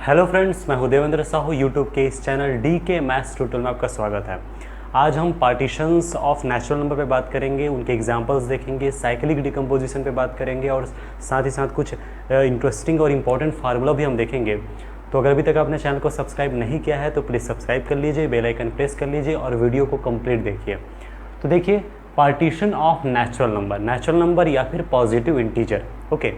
Hello friends, मैं हूं Devendra Sahu. YouTube के इस चैनल डी के मैथ्स ट्यूटोरियल में आपका स्वागत है। आज हम पार्टीशंस ऑफ नेचुरल नंबर पे बात करेंगे, उनके एग्जांपल्स देखेंगे, साइक्लिक डिकम्पोजिशन पे बात करेंगे और साथ ही साथ कुछ इंटरेस्टिंग और इम्पॉर्टेंट फार्मूला भी हम देखेंगे। तो अगर अभी तक आपने चैनल को सब्सक्राइब नहीं किया है तो प्लीज़ सब्सक्राइब कर लीजिए, बेल आइकन प्रेस कर लीजिए और वीडियो को कंप्लीट देखिए। तो देखिए, पार्टीशन ऑफ नेचुरल नंबर या फिर पॉजिटिव इंटीजर। ओके,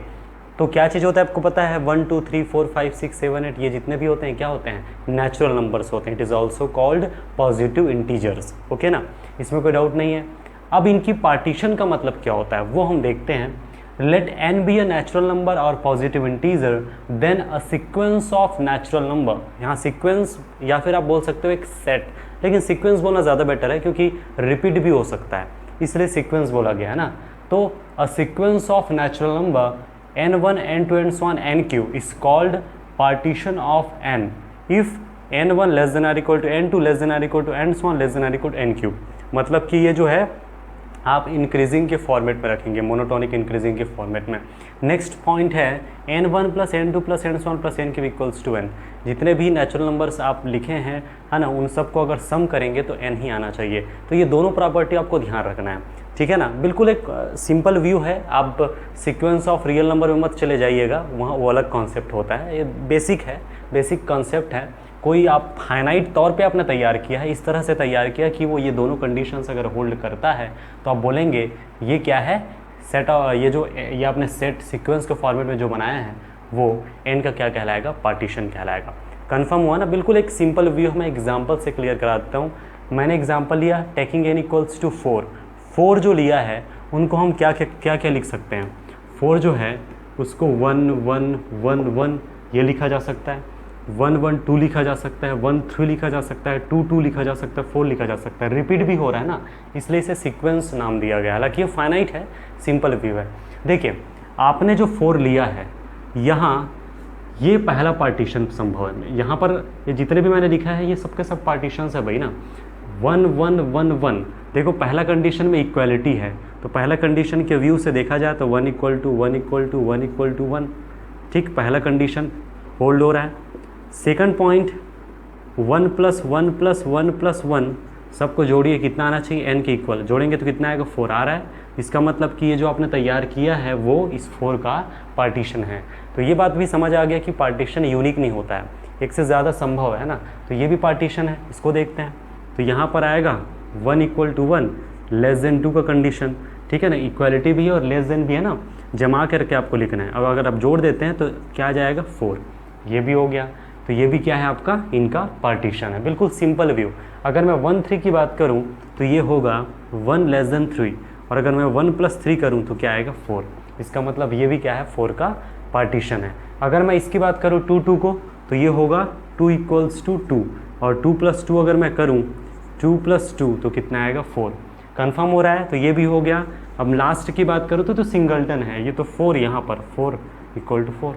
तो क्या चीज़ होता है आपको पता है? 1 2 3 4 5 6 7 8 ये जितने भी होते हैं क्या होते हैं? नेचुरल नंबर्स होते हैं। It is also called positive integers. Okay ना, इसमें कोई डाउट नहीं है। अब इनकी पार्टीशन का मतलब क्या होता है वो हम देखते हैं। Let n be a natural number और positive integer then a sequence of natural number. यहाँ सीक्वेंस या फिर आप बोल सकते हो एक सेट, लेकिन सीक्वेंस बोलना ज़्यादा बेटर है क्योंकि रिपीट भी हो सकता है, इसलिए सीक्वेंस बोला गया है ना। तो अ sequence of natural number n1 n2 and so on nq is called partition of n if n1 less than or equal to n2 less than or equal to and so on less than or equal to nq। मतलब कि ये जो है आप increasing के format में रखेंगे, monotonic increasing के फॉर्मेट में। नेक्स्ट पॉइंट है n1 plus n2 plus n so on plus nq equals to n। जितने भी नेचुरल नंबर्स आप लिखे हैं है ना, उन सबको अगर सम करेंगे तो n ही आना चाहिए। तो ये दोनों प्रॉपर्टी आपको ध्यान रखना है, ठीक है ना। बिल्कुल एक सिंपल व्यू है, आप सीक्वेंस ऑफ रियल नंबर में मत चले जाइएगा, वहाँ वो अलग कॉन्सेप्ट होता है। ये बेसिक है, बेसिक कॉन्सेप्ट है। कोई आप फाइनाइट तौर पे आपने तैयार किया है, इस तरह से तैयार किया कि वो ये दोनों कंडीशंस अगर होल्ड करता है तो आप बोलेंगे ये क्या है, सेट। ये आपने सेट सीक्वेंस के फॉर्मेट में जो बनाया है वो एन का क्या कहलाएगा? पार्टीशन कहलाएगा। कन्फर्म हुआ ना? बिल्कुल एक सिंपल व्यू मैं एग्जाम्पल से क्लियर करा देता हूँ। मैंने एग्जाम्पल लिया टेकिंग n इक्वल्स टू 4 जो लिया है उनको हम क्या क्या लिख सकते हैं? 4 जो है उसको 1 1 1 1 ये लिखा जा सकता है, 1 1 2 लिखा जा सकता है, 1 3 लिखा जा सकता है, 2 2 लिखा जा सकता है, 4 लिखा जा सकता है। रिपीट भी हो रहा है ना, इसलिए इसे सीक्वेंस नाम दिया गया। हालांकि ये फाइनाइट है, सिंपल व्यू है। देखिए, आपने जो 4 लिया है यहाँ ये पहला पार्टीशन संभव है। यहाँ पर ये जितने भी मैंने लिखा है ये सबके सब पार्टीशंस है भाई ना। 1 1 1 1 देखो, पहला कंडीशन में इक्वालिटी है, तो पहला कंडीशन के व्यू से देखा जाए तो 1 equal to 1 equal to 1 equal to 1, ठीक, पहला कंडीशन होल्ड हो रहा है। Second point 1 plus 1 plus 1 plus 1 सबको जोड़िए, कितना आना चाहिए? n के इक्वल। जोड़ेंगे तो कितना आएगा? 4 आ रहा है। इसका मतलब कि ये जो आपने तैयार किया है वो इस 4 का पार्टीशन है। तो ये बात भी समझ आ गया कि पार्टीशन यूनिक नहीं होता है, एक से ज़्यादा संभव है ना। तो ये भी पार्टीशन है, इसको देखते हैं। तो यहाँ पर आएगा 1 इक्वल टू 1 लेस देन 2 का कंडीशन, ठीक है ना। इक्वालिटी भी है और लेस देन भी है ना, जमा करके आपको लिखना है। अब अगर आप जोड़ देते हैं तो क्या आ जाएगा? 4। ये भी हो गया। तो ये भी क्या है आपका? इनका पार्टीशन है। बिल्कुल सिंपल व्यू। अगर मैं 1 3 की बात करूँ तो ये होगा 1 लेस देन 3, और अगर मैं 1 प्लस 3 करूँ तो क्या आएगा? 4। इसका मतलब ये भी क्या है? 4 का पार्टीशन है। अगर मैं इसकी बात करूँ 2 2 को तो ये होगा 2 इक्वल्स टू 2, और 2 प्लस 2 अगर मैं करूँ 2 प्लस 2 तो कितना आएगा? 4। कन्फर्म हो रहा है, तो ये भी हो गया। अब लास्ट की बात करूँ तो सिंगलटन है, ये तो 4 यहाँ पर 4 इक्वल टू 4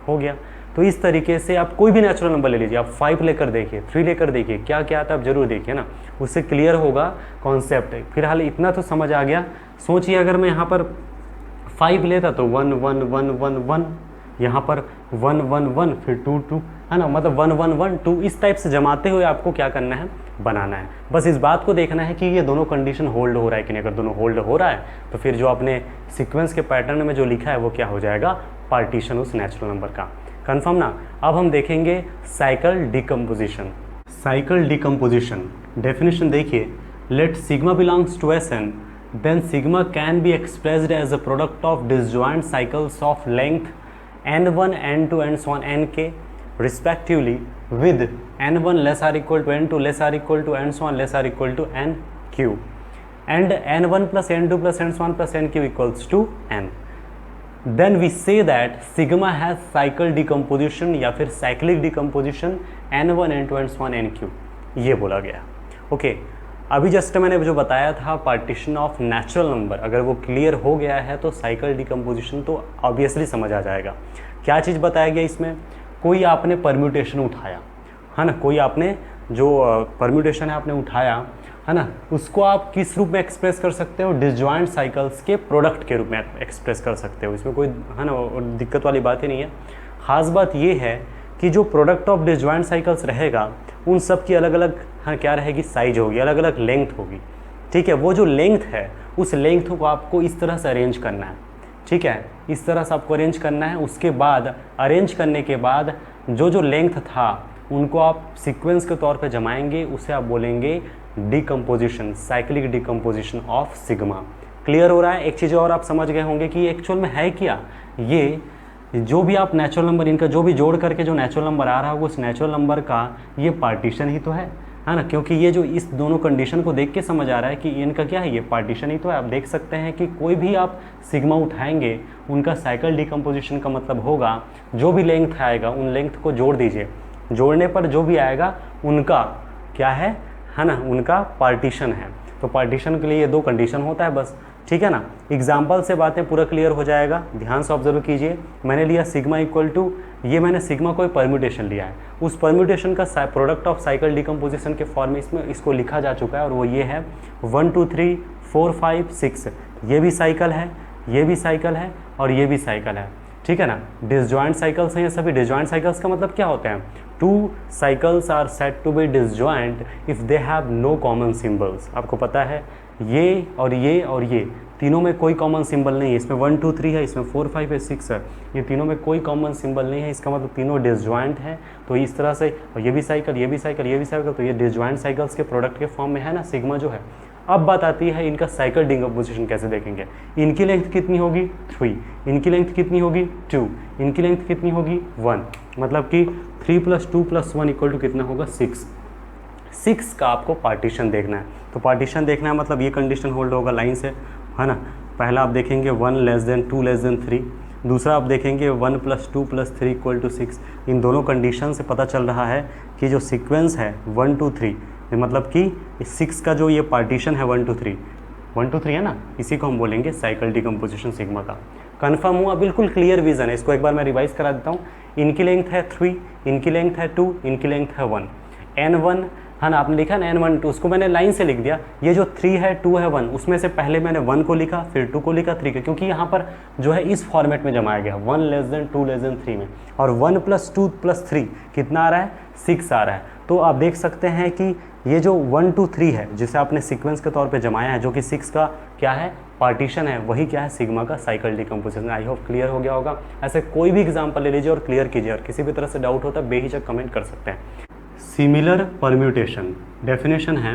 हो गया। तो इस तरीके से आप कोई भी नेचुरल नंबर ले लीजिए, आप 5 लेकर देखिए, 3 लेकर देखिए, क्या क्या आता है आप जरूर देखिए ना, उससे क्लियर होगा कॉन्सेप्ट। फिलहाल इतना तो समझ आ गया। सोचिए अगर मैं यहाँ पर 5 लेता तो 1 1 1 1 1, यहाँ पर 1 1 1 फिर 2 2 है ना, मतलब 1 1 1 2, इस टाइप से जमाते हुए आपको क्या करना है? बनाना है। बस इस बात को देखना है कि ये दोनों कंडीशन होल्ड हो रहा है कि नहीं। अगर दोनों होल्ड हो रहा है तो फिर जो आपने सीक्वेंस के पैटर्न में जो लिखा है वो क्या हो जाएगा? पार्टीशन उस नेचुरल नंबर का। कन्फर्म ना? अब हम देखेंगे cycle decomposition. Cycle decomposition definition देखिए, let sigma belongs to Sn then sigma can be expressed as a product of disjoint cycles of length n1 n2 and so on nk respectively with n1 less or equal to n2 less or equal to and so on less or equal to nq and n1 plus n2 plus and so on plus nq equals to n। then we say that sigma has cycle decomposition या फिर cyclic decomposition n1 n2 and so on nq, ये बोला गया। Okay, अभी just मैंने जो बताया था पार्टीशन ऑफ नेचुरल नंबर, अगर वो क्लियर हो गया है तो साइकिल डिकम्पोजिशन तो ऑब्वियसली समझ आ जाएगा। क्या चीज़ बताया गया इसमें? कोई आपने परम्यूटेशन उठाया है ना, कोई आपने जो परम्यूटेशन है आपने उठाया है ना, उसको आप किस रूप में एक्सप्रेस कर सकते हो? डिसजॉइंट साइकिल्स के प्रोडक्ट के रूप में एक्सप्रेस कर सकते हो। इसमें कोई है ना दिक्कत वाली बात ही नहीं है। ख़ास बात ये है कि जो प्रोडक्ट ऑफ डिसजॉइंट साइकिल्स रहेगा उन सब की अलग अलग क्या रहेगी, साइज होगी, अलग अलग लेंथ होगी। ठीक है, वो जो लेंथ है उस लेंथ को आपको इस तरह से अरेंज करना है। ठीक है, इस तरह से आपको अरेंज करना है। उसके बाद अरेंज करने के बाद जो जो लेंथ था उनको आप सीक्वेंस के तौर पे जमाएंगे, उसे आप बोलेंगे decomposition, cyclic decomposition of sigma. Clear हो रहा है? एक चीज़ और आप समझ गए होंगे कि एक्चुअल में है क्या, ये जो भी आप नेचुरल नंबर इनका जो भी जोड़ करके जो नेचुरल नंबर आ रहा होगा उस नेचुरल नंबर का ये पार्टीशन ही तो है ना। क्योंकि ये जो इस दोनों कंडीशन को देख के समझ आ रहा है कि इनका क्या है, ये पार्टीशन ही तो है। आप देख सकते हैं कि कोई भी आप सिग्मा उठाएंगे उनका साइकिल डिकम्पोजिशन का मतलब होगा जो भी लेंथ आएगा उन लेंथ को जोड़ दीजिए, जोड़ने पर जो भी आएगा उनका क्या है ना, उनका पार्टीशन है। तो पार्टीशन के लिए ये दो कंडीशन होता है बस। ठीक है ना, एग्जाम्पल से बातें पूरा क्लियर हो जाएगा। ध्यान से ऑब्जर्व कीजिए, मैंने लिया सिग्मा इक्वल टू, ये मैंने सिग्मा कोई परम्यूटेशन लिया है, उस परम्यूटेशन का प्रोडक्ट ऑफ साइकिल डिकम्पोजिशन के फॉर्म में इसमें इसको लिखा जा चुका है और वो ये है 1 2 3 4 5 6। ये भी साइकिल है, ये भी साइकिल है और ये भी साइकिल है। ठीक है ना, डिसजॉइंट साइकिल्स हैं ये सभी। डिसजॉइंट साइकिल्स का मतलब क्या होता है, two cycles are said to be disjoint if they have no common symbols. आपको पता है ये और ये और ये तीनों में कोई कॉमन सिंबल नहीं है। इसमें 1 2 3 है, इसमें 4 5 है, 6 है, ये तीनों में कोई कॉमन सिंबल नहीं है। इसका मतलब तीनों डिसजॉइंट है। तो इस तरह से, और ये भी साइकिल, ये भी साइकिल, ये भी साइकिल, तो ये डिसजॉइंट साइकिल्स के प्रोडक्ट के फॉर्म में है ना सिग्मा जो है। अब बात आती है इनका साइकिल डिकम्पोजिशन कैसे देखेंगे। इनकी लेंथ कितनी होगी 3, इनकी लेंथ कितनी होगी 2, इनकी लेंथ कितनी होगी 1, मतलब कि 3 + 2 + 1 = कितना होगा 6। 6 का आपको पार्टीशन देखना है। तो पार्टीशन देखना है मतलब ये कंडीशन होल्ड होगा लाइन से, है ना। पहला आप देखेंगे 1 < 2 < 3, दूसरा आप देखेंगे 1 + 2 + 3 = 6। इन दोनों कंडीशन से पता चल रहा है कि जो सीक्वेंस है 1 2 3, मतलब कि 6 का जो ये पार्टीशन है 1 2 3 है ना, इसी को हम बोलेंगे साइकिल डिकम्पोजिशन सिग्मा का। कन्फर्म हुआ? बिल्कुल क्लियर विजन है। इसको एक बार मैं रिवाइज करा देता हूँ। इनकी लेंथ है 3, इनकी लेंथ है 2, इनकी लेंथ है 1। n1 है ना, आपने लिखा ना n1 2, उसको मैंने लाइन से लिख दिया। ये जो 3 है 2 है 1, उसमें से पहले मैंने 1 को लिखा, फिर 2 को लिखा, 3 को, क्योंकि यहाँ पर जो है इस फॉर्मेट में जमाया गया 1 < 2 < 3 में। और 1 + 2 + 3 कितना आ रहा है 6 आ रहा है। तो आप देख सकते हैं कि ये जो 1 2 3 है जिसे आपने सीक्वेंस के तौर पे जमाया है, जो कि 6 का क्या है पार्टीशन है, वही क्या है सिग्मा का cycle decomposition. I hope clear हो गया होगा। ऐसे कोई भी एग्जांपल ले लीजिए और क्लियर कीजिए, और किसी भी तरह से डाउट होता है बेहिचक कमेंट कर सकते हैं। सिमिलर परम्यूटेशन डेफिनेशन है,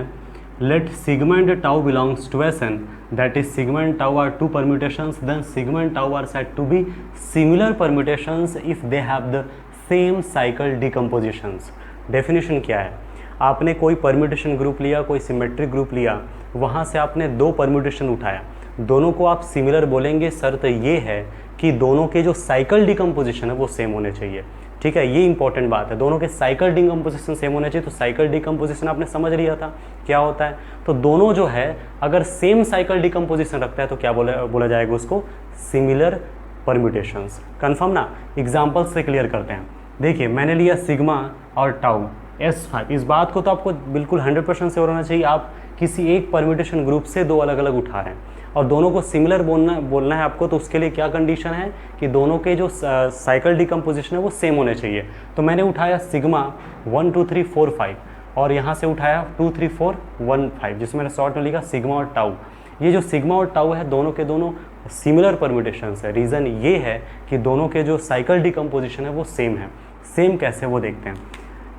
let sigma and tau belongs to Sn, that is sigma and tau are two permutations, then sigma and tau are said to be similar permutations if they have the same cycle decompositions। Definition क्या है, आपने कोई permutation group लिया, कोई symmetric group लिया, वहाँ से आपने दो परम्यूटेशन उठाया, दोनों को आप सिमिलर बोलेंगे। शर्त ये है कि दोनों के जो साइकिल डिकम्पोजिशन है वो सेम होने चाहिए। ठीक है, ये इंपॉर्टेंट बात है, दोनों के साइकिल डिकम्पोजिशन सेम होने चाहिए। तो साइकिल डिकम्पोजिशन आपने समझ लिया था क्या होता है। तो दोनों जो है अगर सेम साइकिल डिकम्पोजिशन रखता है तो क्या बोला जाएगा उसको, सिमिलर परम्यूटेशंस। कन्फर्म ना, एग्जाम्पल से क्लियर करते हैं। देखिए मैंने लिया सिग्मा और टाउ S5, इस बात को तो आपको बिल्कुल 100% श्योर होना चाहिए आप किसी एक परम्यूटेशन ग्रुप से दो अलग अलग उठा रहे हैं और दोनों को सिमिलर बोलना है आपको। तो उसके लिए क्या कंडीशन है कि दोनों के जो साइकिल डिकम्पोजिशन है वो सेम होने चाहिए। तो मैंने उठाया सिग्मा 1 2 3 4 5 और यहाँ से उठाया 2 3 4 1 5, जिसमें मैंने शॉर्ट में लिखा सिग्मा और टाउ। ये जो सिग्मा और टाउ है दोनों के दोनों सिमिलर परम्यूटेशंस है। रीज़न ये है कि दोनों के जो साइकिल डिकम्पोजिशन है वो सेम है। सेम कैसे वो देखते हैं।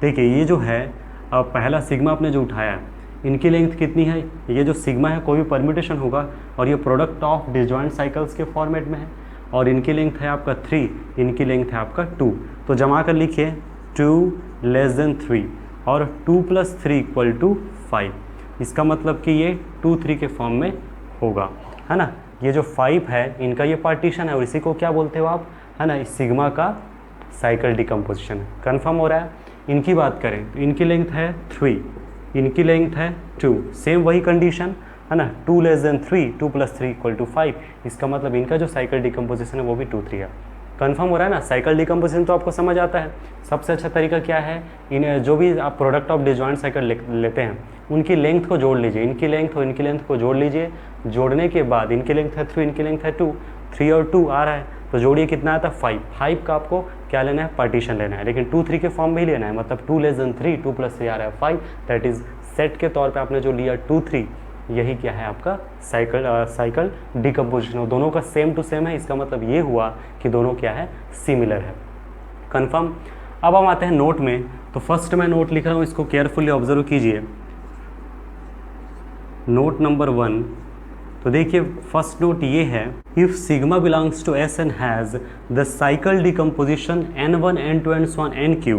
देखिए ये जो है पहला सिग्मा आपने जो उठाया है, इनकी लेंथ कितनी है, ये जो सिग्मा है कोई भी परम्यूटेशन होगा और ये प्रोडक्ट ऑफ डिसजॉइंट साइकिल्स के फॉर्मेट में है, और इनकी लेंथ है आपका 3, इनकी लेंथ है आपका 2। तो जमा कर लिखिए 2 < 3 और 2 + 3 = 5। इसका मतलब कि ये 2 3 के फॉर्म में होगा, है ना। ये जो 5 है इनका ये पार्टीशन है और इसी को क्या बोलते हो आप, है ना, इस सिग्मा का साइकिल डिकम्पोजिशन। कन्फर्म हो रहा है। इनकी बात करें तो इनकी लेंथ है 3, इनकी लेंथ है 2, सेम वही कंडीशन, है ना। 2 < 3, 2 + 3 = 5। इसका मतलब इनका जो साइकिल डिकम्पोजिशन है वो भी 2 3 है। कन्फर्म हो रहा है ना। साइकिल डिकम्पोजिशन तो आपको समझ आता है। सबसे अच्छा तरीका क्या है, इन जो भी आप प्रोडक्ट ऑफ डिसजॉइंट साइकिल लेते हैं उनकी लेंथ को जोड़ लीजिए, इनकी लेंथ और इनकी लेंथ को जोड़ लीजिए। जोड़ने के बाद इनकी लेंथ है 3, इनकी लेंथ है 2, 3 और 2 आ रहा है तो जोड़िए कितना आता है 5। 5 का आपको क्या लेना है, पार्टीशन लेना है, लेकिन 2 3 के फॉर्म में ही लेना है, मतलब 2 लेस देन 3, 2 + 3 आ रहा है 5, दैट इज सेट के तौर पे आपने जो लिया 2 3, यही क्या है आपका साइकिल डिकम्पोजिशन। और दोनों का सेम टू सेम है, इसका मतलब ये हुआ कि दोनों क्या है, सिमिलर है। कन्फर्म। अब हम आते हैं नोट में। तो फर्स्ट मैं नोट लिख रहा हूँ, इसको केयरफुली ऑब्जर्व कीजिए। नोट नंबर 1, तो देखिए फर्स्ट नोट ये है, if sigma belongs to S N has the cycle decomposition n1 n2 and so on nq,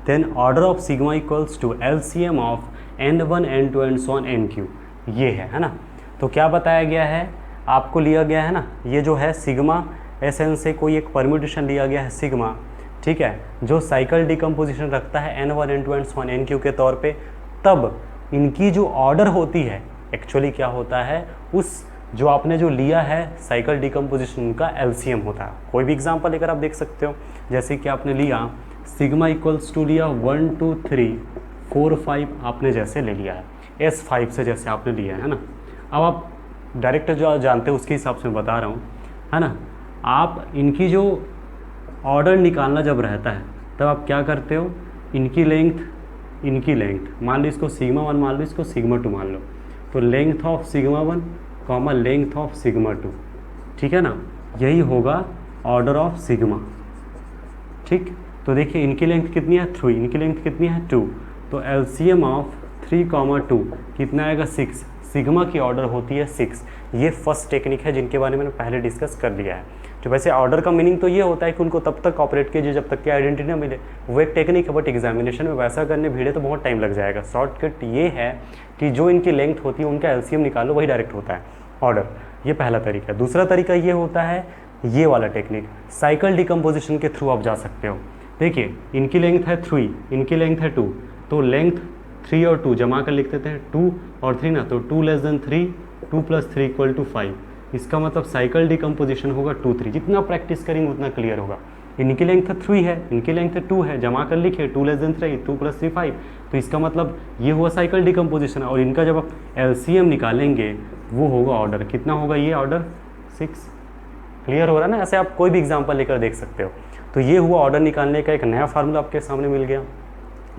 then order of sigma equals to LCM of n1 n2 and so on nq। ये है ना। तो क्या बताया गया है आपको, लिया गया है ना, ये जो है सिग्मा एस एन से कोई एक परम्यूटेशन लिया गया है सिग्मा, ठीक है, जो साइकिल डिकम्पोजिशन रखता है n1 n2 and so on nq के तौर पे, तब इनकी जो ऑर्डर होती है एक्चुअली क्या होता है, उस जो आपने जो लिया है साइकिल डिकम्पोजिशन का LCM होता है। कोई भी एग्जांपल लेकर आप देख सकते हो, जैसे कि आपने लिया सिग्मा इक्वल्स टू लिया 1 2 3 4 5 आपने जैसे ले लिया है, S5 से जैसे आपने लिया है ना। अब आप डायरेक्ट जो जानते हो उसके हिसाब से मैं बता रहा हूँ, है ना। आप इनकी जो ऑर्डर निकालना जब रहता है तब आप क्या करते हो, इनकी लेंथ मान लो, इसको सिग्मा 1 मान लो, इसको सिग्मा 2 मान लो, तो length of sigma 1 comma length of sigma 2, ठीक है ना, यही होगा ऑर्डर ऑफ सिग्मा। ठीक, तो देखिए इनकी लेंथ कितनी है 3, इनकी लेंथ कितनी है 2, तो LCM ऑफ 3 - 2 कितना आएगा 6। सिग्मा की ऑर्डर होती है 6। ये फर्स्ट टेक्निक है जिनके बारे में मैंने पहले डिस्कस कर लिया है। तो वैसे ऑर्डर का मीनिंग तो ये होता है कि उनको तब तक ऑपरेट कीजिए जब तक कि आइडेंटिटी ना मिले, वो एक टेक्निक है, बट एग्जामिनेशन में वैसा करने भिड़े तो बहुत टाइम लग जाएगा। शॉर्टकट ये है कि जो इनकी लेंथ होती है उनका LCM निकालो, वही डायरेक्ट होता है ऑर्डर। ये पहला तरीका है। दूसरा तरीका ये होता है, ये वाला टेक्निक साइकिल डिकम्पोजिशन के थ्रू आप जा सकते हो। देखिए इनकी लेंथ है 3, इनकी लेंथ है 2, तो लेंथ 3 और 2 जमा कर लिख देते हैं, 2 और 3 ना, तो 2 लेस देन 3, 2 + 3 = 5। इसका मतलब साइकिल डिकम्पोजिशन होगा 2 3। जितना प्रैक्टिस करेंगे उतना क्लियर होगा। इनकी लेंथ 3 है, इनकी लेंथ 2 है, जमा कर लिखे 2 लेस देन 3, 2 + 3 5, तो इसका मतलब ये हुआ साइकिल डिकम्पोजिशन। और इनका जब आप LCM निकालेंगे वो होगा ऑर्डर, कितना होगा ये ऑर्डर 6। क्लियर हो रहा है ना। ऐसे आप कोई भी एग्जाम्पल लेकर देख सकते हो। तो ये हुआ ऑर्डर निकालने का एक नया फार्मूला आपके सामने मिल गया,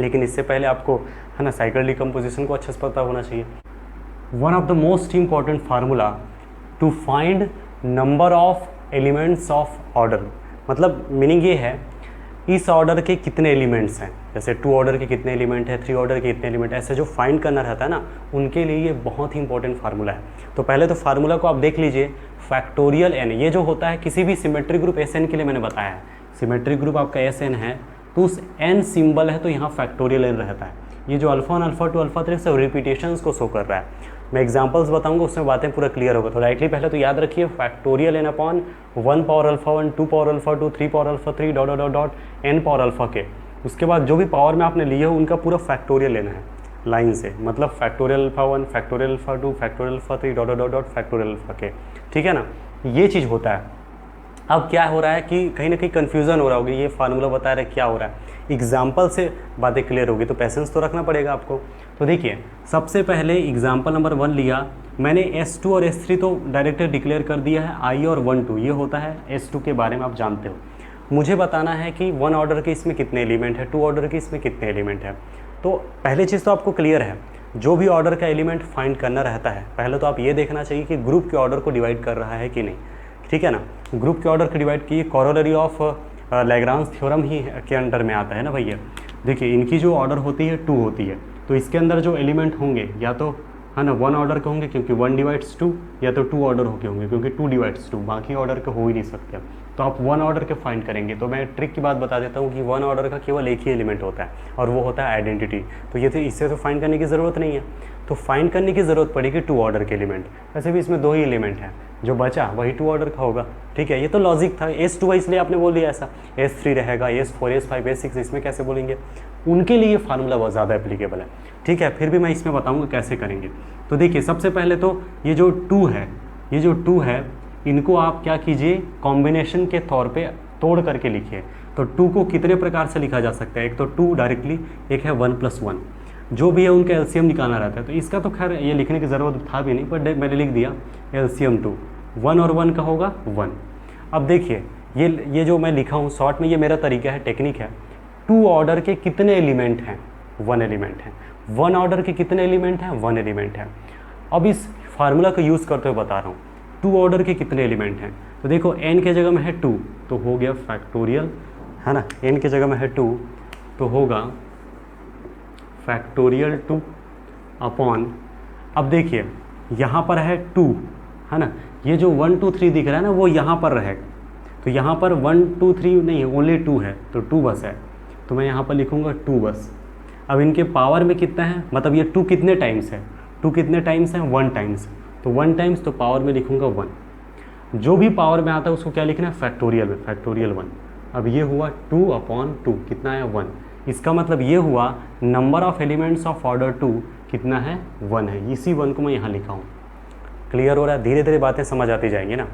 लेकिन इससे पहले आपको है ना साइकिल डिकम्पोजिशन को अच्छे से पता होना चाहिए। One of the most important formula to find number of elements of order, मतलब मीनिंग ये है इस ऑर्डर के कितने एलिमेंट्स हैं, जैसे 2 ऑर्डर के कितने एलिमेंट है, 3 ऑर्डर के कितने एलिमेंट है, ऐसे जो फाइंड करना रहता है ना, उनके लिए ये बहुत ही इंपॉर्टेंट फार्मूला है। तो पहले तो फार्मूला को आप देख लीजिए, फैक्टोरियल n, ये जो होता है किसी भी सिमेट्रिक ग्रुप Sn के लिए मैंने बताया है, सिमेट्रिक ग्रुप आपका Sn है तो उस n सिंबल है तो यहाँ फैक्टोरियल n रहता है। ये जो अल्फा 1 अल्फा 2 अल्फा 3 सब रिपीटेशंस को शो कर रहा है। मैं एग्जांपल्स बताऊंगा उसमें बातें पूरा क्लियर होगा। तो राइटली पहले तो याद रखिए factorial n upon 1 power alpha 1, 2 power alpha 2, 3 power alpha 3 dot dot dot n power alpha के। उसके बाद जो भी पावर में आपने लिए हो उनका पूरा फैक्टोरियल लेना है लाइन से, मतलब factorial alpha 1, factorial alpha 2, factorial alpha 3 dot dot dot factorial alpha के। ठीक है ना, ये चीज़ होता है। अब क्या हो रहा है कि कहीं ना कहीं कन्फ्यूज़न हो रहा होगी, ये फार्मूला बता रहा है क्या हो रहा है, एग्जाम्पल से बातें क्लियर होगी, तो पेशेंस तो रखना पड़ेगा आपको। तो देखिए सबसे पहले एग्जाम्पल नंबर 1 लिया मैंने, S2 और S3 तो डायरेक्ट डिक्लेयर कर दिया है, I और 1 2 ये होता है S2 के बारे में आप जानते हो। मुझे बताना है कि 1 ऑर्डर के इसमें कितने एलिमेंट है, 2 ऑर्डर के इसमें कितने एलिमेंट है। तो पहले चीज़ तो आपको क्लियर है, जो भी ऑर्डर का एलिमेंट फाइंड करना रहता है पहले तो आप ये देखना चाहिए कि ग्रुप के ऑर्डर को डिवाइड कर रहा है कि नहीं। ठीक है ना, ग्रुप के ऑर्डर को डिवाइड किए, कॉरोलरी ऑफ लैग्रांज थ्योरम ही के अंडर में आता है ना भैया। देखिए इनकी जो ऑर्डर होती है 2 होती है, तो इसके अंदर जो एलिमेंट होंगे या तो है ना 1 ऑर्डर के होंगे क्योंकि 1 डिवाइड्स 2, या तो 2 ऑर्डर के होंगे क्योंकि 2 डिवाइड्स 2, बाकी ऑर्डर के हो ही नहीं सकते। तो आप 1 ऑर्डर के फाइंड करेंगे। तो मैं ट्रिक की बात बता देता हूँ कि 1 ऑर्डर का केवल एक ही एलिमेंट होता है और वो होता है आइडेंटिटी। तो ये तो इससे तो फाइंड करने की ज़रूरत नहीं है, तो फाइंड करने की ज़रूरत पड़ेगी 2 ऑर्डर के एलिमेंट। वैसे भी इसमें 2 ही एलिमेंट हैं, जो बचा वही 2 ऑर्डर का होगा। ठीक है, ये तो लॉजिक था। S2 इसलिए आपने बोल दिया ऐसा, S3 रहेगा, S4 S5 S6 इसमें कैसे बोलेंगे, उनके लिए फार्मूला बहुत ज़्यादा एप्लीकेबल है। ठीक है, फिर भी मैं इसमें बताऊँगा कैसे करेंगे। तो देखिए सबसे पहले तो ये जो 2 है, ये जो 2 है इनको आप क्या कीजिए, कॉम्बिनेशन के तौर पे तोड़ करके लिखिए। तो 2 को कितने प्रकार से लिखा जा सकता है, एक तो 2 डायरेक्टली, एक है 1 + 1, जो भी है उनका LCM निकालना रहता है। तो इसका तो खैर ये लिखने की ज़रूरत था भी नहीं, पर मैंने लिख दिया LCM 2, 1 और 1 का होगा 1। अब देखिए ये जो मैं लिखा हूँ शॉर्ट में, ये मेरा तरीका है, टेक्निक है। 2 ऑर्डर के कितने एलिमेंट हैं? 1 एलिमेंट है। 1 ऑर्डर के कितने एलिमेंट हैं? 1 एलिमेंट है। अब इस फार्मूला को यूज़ करते हुए बता रहा हूँ 2 ऑर्डर के कितने एलिमेंट हैं। तो देखो n के जगह में है 2 तो हो गया फैक्टोरियल, है ना। n के जगह में है 2 तो होगा फैक्टोरियल 2 अपॉन, अब देखिए यहाँ पर है 2, है ना। ये जो 1 2 3 दिख रहा है ना वो यहाँ पर रहेगा, तो यहाँ पर 1 2 3 नहीं है, ओनली 2 है, तो 2 बस है, तो मैं यहाँ पर लिखूँगा 2 बस। अब इनके पावर में कितना है, मतलब ये 2 कितने टाइम्स है, 2 कितने टाइम्स है, 1 टाइम्स, तो 1 टाइम्स, तो पावर में लिखूँगा 1। जो भी पावर में आता है उसको क्या लिखना है, फैक्टोरियल में, फैक्टोरियल 1। अब ये हुआ 2 अपॉन 2, कितना है 1। इसका मतलब ये हुआ number of elements of order 2 कितना है, 1 है। इसी 1 को मैं यहाँ लिखा हूँ। क्लियर हो रहा है? धीरे धीरे बातें समझ आती जाएंगी ना।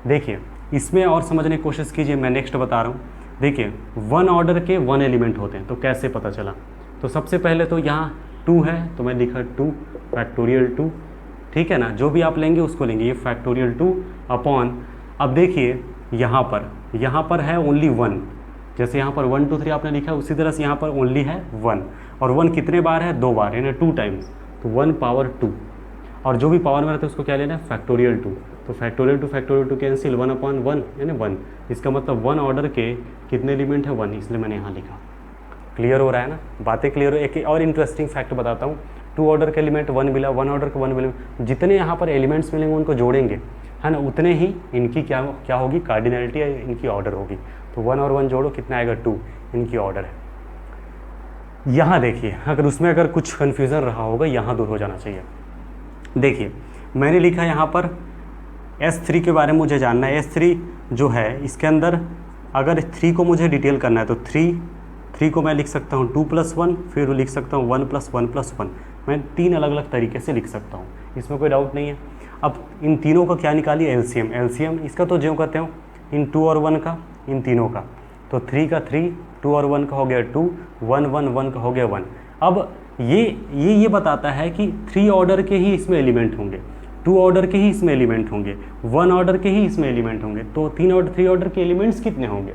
देखिए इसमें और समझने की कोशिश कीजिए, मैं नेक्स्ट बता रहा हूँ। देखिए 1 ऑर्डर के 1 एलिमेंट होते हैं, तो कैसे पता चला, तो सबसे पहले तो यहाँ 2 है तो मैं लिखा 2 फैक्टोरियल 2, ठीक है ना। जो भी आप लेंगे उसको लेंगे, ये फैक्टोरियल 2 अपॉन, अब देखिए यहाँ पर है ओनली 1, जैसे यहाँ पर 1 2 3 आपने लिखा है उसी तरह से यहाँ पर ओनली है 1, और 1 कितने बार है, 2 बार, यानी 2 टाइम्स, तो 1 पावर 2, और जो भी पावर में रहता है उसको क्या लेना है, फैक्टोरियल 2, तो फैक्टोरियल 2 कैंसिल, 1 अपॉन 1 यानी 1। इसका मतलब 1 ऑर्डर के कितने एलिमेंट है, 1, इसलिए मैंने यहाँ लिखा। क्लियर हो रहा है ना, बातें क्लियर हो। एक और इंटरेस्टिंग फैक्ट बताता हूँ, 2 ऑर्डर के एलिमेंट 1 मिला, 1 ऑर्डर के 1 मिले, जितने यहाँ पर एलिमेंट्स मिलेंगे उनको जोड़ेंगे, है ना, उतने ही इनकी क्या होगी, कार्डिनलिटी या इनकी ऑर्डर होगी। तो 1 और 1 जोड़ो कितना आएगा, 2, इनकी ऑर्डर है। यहाँ देखिए अगर उसमें अगर कुछ कन्फ्यूज़न रहा होगा यहाँ दूर हो जाना चाहिए। देखिए मैंने लिखा यहाँ पर S3 के बारे में मुझे जानना है। S3 जो है इसके अंदर अगर 3 को मुझे डिटेल करना है तो 3 को मैं लिख सकता हूँ 2 + 1, फिर लिख सकता हूँ 1 + 1 + 1। मैं 3 अलग अलग तरीके से लिख सकता हूँ, इसमें कोई डाउट नहीं है। अब इन तीनों का क्या निकालिए, एलसीएम इसका तो जो कहते हो इन 2 और 1 का, इन तीनों का, तो 3 का 3, 2 और 1 का हो गया 2, 1 1 1 का हो गया 1। अब ये बताता है कि 3 ऑर्डर के ही इसमें एलिमेंट होंगे, 2 ऑर्डर के ही इसमें एलिमेंट होंगे, 1 ऑर्डर के ही इसमें एलिमेंट होंगे। तो 3 ऑर्डर के एलिमेंट्स कितने होंगे,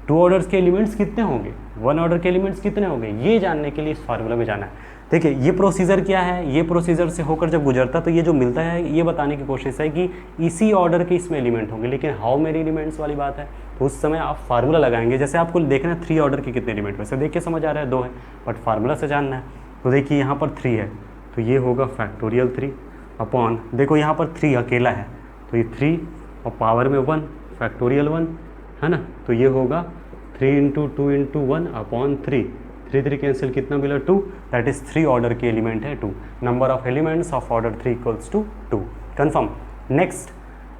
2 ऑर्डर्स के एलिमेंट्स कितने होंगे, 1 ऑर्डर के एलिमेंट्स कितने होंगे, ये जानने के लिए इस फार्मूला में जाना है। देखिए ये प्रोसीजर क्या है, ये प्रोसीजर से होकर जब गुजरता तो ये जो मिलता है ये बताने की कोशिश है कि इसी ऑर्डर के इसमें एलिमेंट होंगे, लेकिन हाउ मेनी एलिमेंट्स वाली बात है, तो उस समय आप फार्मूला लगाएंगे। जैसे आपको देखना है 3 ऑर्डर के कितने एलिमेंट, वैसे देख के समझ आ रहा है 2 है, बट फार्मूला से जानना है। तो देखिए यहाँ पर 3 है तो ये होगा फैक्टोरियल 3 अपॉन, देखो यहाँ पर 3 अकेला है तो ये 3 और पावर में 1 फैक्टोरियल 1, है ना, तो ये होगा 3 × 2 × 1 अपॉन 3, 3 कैंसिल, कितना मिला 2, दैट इज़ 3 ऑर्डर के एलिमेंट है 2। Number of elements of order 3 = 2। Confirm. Next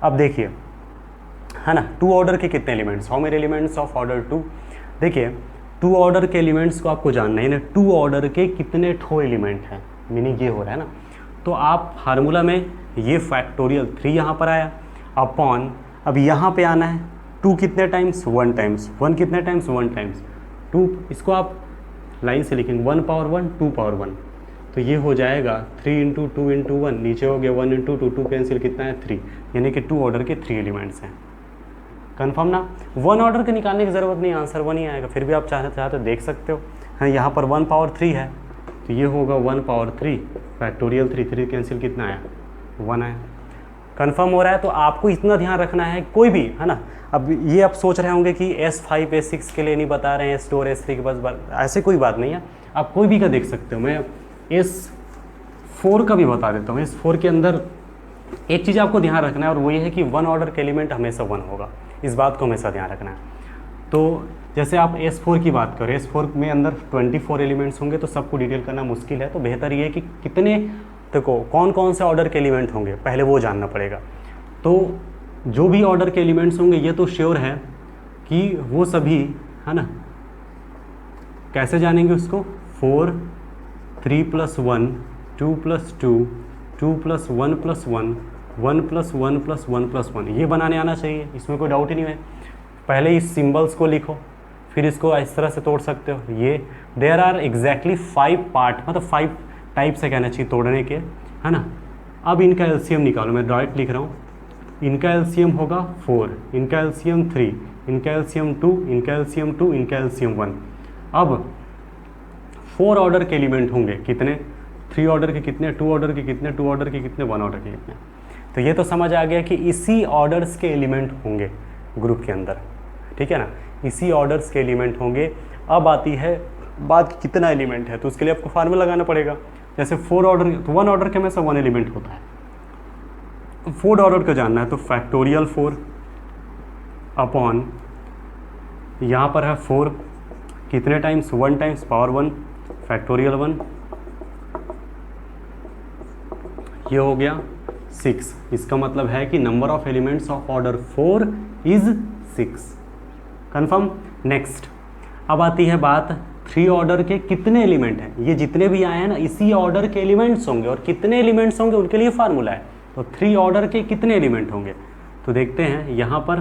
अब देखिए, है ना, 2 ऑर्डर के कितने elements, how many elements of order 2। देखिए 2 ऑर्डर के एलिमेंट्स को आपको जानना है ना, 2 ऑर्डर के कितने ठो एलिमेंट हैं, मीनिंग ये हो रहा है ना। तो आप फार्मूला में ये फैक्टोरियल 3 यहाँ पर आया अपॉन, अब यहाँ पे आना है 2 कितने टाइम्स, 1 टाइम्स, 1 कितने टाइम्स, 1 टाइम्स 2, इसको आप लाइन से लिखेंगे 1 पावर 1 2 पावर 1, तो ये हो जाएगा 3 × 2 × 1, नीचे हो गया 1 × 2, 2 कैंसिल, कितना है 3, यानी कि 2 ऑर्डर के 3 एलिमेंट्स हैं। कन्फर्म ना। 1 ऑर्डर के निकालने की ज़रूरत नहीं, आंसर 1 ही आएगा, फिर भी आप चाहते देख सकते हो। हाँ यहाँ पर 1 पावर 3 है तो ये होगा 1 पावर 3 फैक्टोरियल 3 कैंसिल, कितना आया 1 आया। कन्फर्म हो रहा है। तो आपको इतना ध्यान रखना है, कोई भी, है ना, अब ये आप सोच रहे होंगे कि S5 S6 के लिए नहीं बता रहे हैं, S2 और S3 के पास, ऐसे कोई बात नहीं है, आप कोई भी का देख सकते हो। मैं S4 का भी बता देता हूँ। S4 के अंदर एक चीज़ आपको ध्यान रखना है और वो ये है कि 1 ऑर्डर के एलिमेंट हमेशा 1 होगा, इस बात को हमेशा ध्यान रखना है। तो जैसे आप S4 की बात करें, S4 में अंदर 24 एलिमेंट्स होंगे तो सबको डिटेल करना मुश्किल है, तो बेहतर ये है कि कितने, देखो कौन कौन से ऑर्डर के एलिमेंट होंगे पहले वो जानना पड़ेगा। तो जो भी ऑर्डर के एलिमेंट्स होंगे ये तो श्योर है कि वो सभी, है ना, कैसे जानेंगे उसको, 4 3 + 1 2 + 2 2 + 1 + 1 1 + 1 + 1 + 1, ये बनाने आना चाहिए, इसमें कोई डाउट ही नहीं है। पहले इस सिंबल्स को लिखो, फिर इसको इस तरह से तोड़ सकते हो। ये देयर आर एग्जैक्टली 5 पार्ट, मतलब 5 टाइप से कहना चाहिए तोड़ने के, है ना। अब इनका एलसीएम निकालो, मैं डायरेक्ट लिख रहा हूँ इनका एलसीएम होगा 4, इनका एलसीएम 3, इनका एलसीएम 2, इनका एलसीएम 2, इनका एलसीएम 1। अब 4 ऑर्डर के एलिमेंट होंगे कितने, 3 ऑर्डर के कितने, 2 ऑर्डर के कितने, 2 ऑर्डर के कितने, 1 ऑर्डर के कितने। तो ये तो समझ आ गया कि इसी ऑर्डर्स के एलिमेंट होंगे ग्रुप के अंदर, ठीक है ना, इसी ऑर्डर्स के एलिमेंट होंगे। अब आती है बात कितना एलिमेंट है, तो उसके लिए आपको फार्मूला लगाना पड़ेगा। जैसे 4 ऑर्डर, तो 1 ऑर्डर के में से 1 एलिमेंट होता है, 4 ऑर्डर का जानना है तो फैक्टोरियल 4 अपॉन यहाँ पर है 4 कितने टाइम्स, 1 टाइम्स पावर 1 फैक्टोरियल 1, ये हो गया 6। इसका मतलब है कि number of elements of order 4 is 6। Confirm. Next अब आती है बात 3 ऑर्डर के कितने एलिमेंट हैं। ये जितने भी आए हैं ना इसी ऑर्डर के एलिमेंट्स होंगे, और कितने एलिमेंट्स होंगे उनके लिए फार्मूला है। तो 3 ऑर्डर के कितने एलिमेंट होंगे, तो देखते हैं यहाँ पर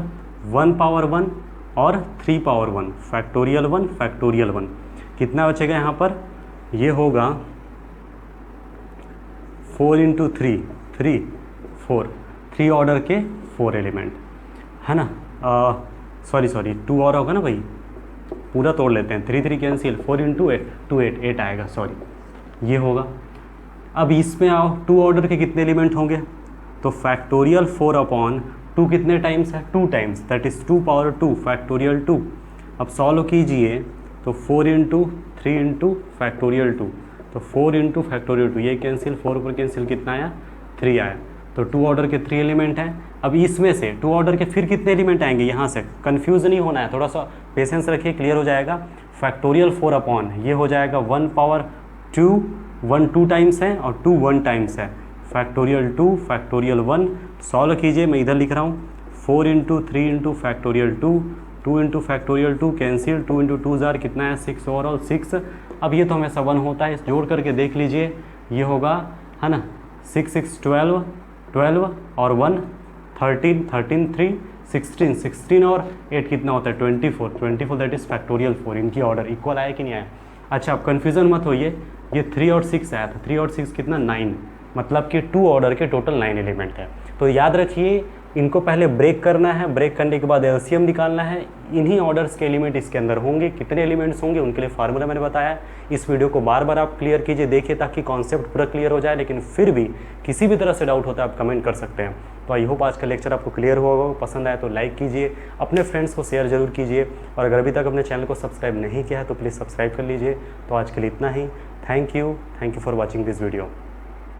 1 पावर 1 और 3 पावर 1 फैक्टोरियल 1 फैक्टोरियल 1 कितना बचेगा यहाँ पर, ये होगा 4 इंटू 3 3 4, 3 ऑर्डर के 4 एलिमेंट है ना। सॉरी 2 और होगा ना भाई, पूरा तोड़ लेते हैं, 3 3 कैंसिल, 4 इंटू 8 2 8 आएगा, सॉरी ये होगा। अब इसमें आओ 2 ऑर्डर के कितने एलिमेंट होंगे, तो फैक्टोरियल 4 अपॉन 2 कितने टाइम्स है, 2 times, that is 2 power 2 factorial 2। अब सॉल्व कीजिए तो 4 इंटू 3 इंटू फैक्टोरियल 2, तो 4 इंटू फैक्टोरियल 2, ये कैंसिल, 4 ऊपर कैंसिल, कितना आया 3 आया। तो 2 ऑर्डर के 3 एलिमेंट हैं। अब इसमें से 2 ऑर्डर के फिर कितने एलिमेंट आएंगे, यहाँ से कंफ्यूज नहीं होना है, थोड़ा सा पेशेंस रखिए, क्लियर हो जाएगा। फैक्टोरियल 4 अपॉन ये हो जाएगा 1 पावर 2, 1 2 टाइम्स है और 2 1 टाइम्स है, फैक्टोरियल 2 फैक्टोरियल 1। सॉल्व कीजिए, मैं इधर लिख रहा हूँ 4 into 3 into factorial 2, 2 into factorial 2 cancel, 2 into 2 jar कितना है 6 ओवरऑल 6। अब ये तो हमेशा 1 होता है, जोड़ करके देख लीजिए, ये होगा है ना 6 6 12 12 और 1 13 13 3 16 16 और 8 कितना होता है 24 24, दैट इज़ फैक्टोरियल 4। इनकी ऑर्डर इक्वल आया कि नहीं आया। अच्छा अब कन्फ्यूज़न मत होइए, ये 3 और 6 आया था, 3 और 6 कितना 9, मतलब कि 2 ऑर्डर के टोटल 9 एलिमेंट है। तो याद रखिए इनको पहले ब्रेक करना है, ब्रेक करने के बाद एलसीएम निकालना है, इन्हीं ऑर्डर्स के एलिमेंट इसके अंदर होंगे, कितने एलिमेंट्स होंगे उनके लिए फार्मूला मैंने बताया। इस वीडियो को बार बार आप क्लियर कीजिए, देखिए ताकि कॉन्सेप्ट पूरा क्लियर हो जाए, लेकिन फिर भी किसी भी तरह से डाउट होता है आप कमेंट कर सकते हैं। तो आई होप आज का लेक्चर आपको क्लियर हुआ होगा, पसंद आया तो लाइक कीजिए, अपने फ्रेंड्स को शेयर जरूर कीजिए, और अगर अभी तक अपने चैनल को सब्सक्राइब नहीं किया है तो प्लीज़ सब्सक्राइब कर लीजिए। तो आज के लिए इतना ही, thank you for watching this video.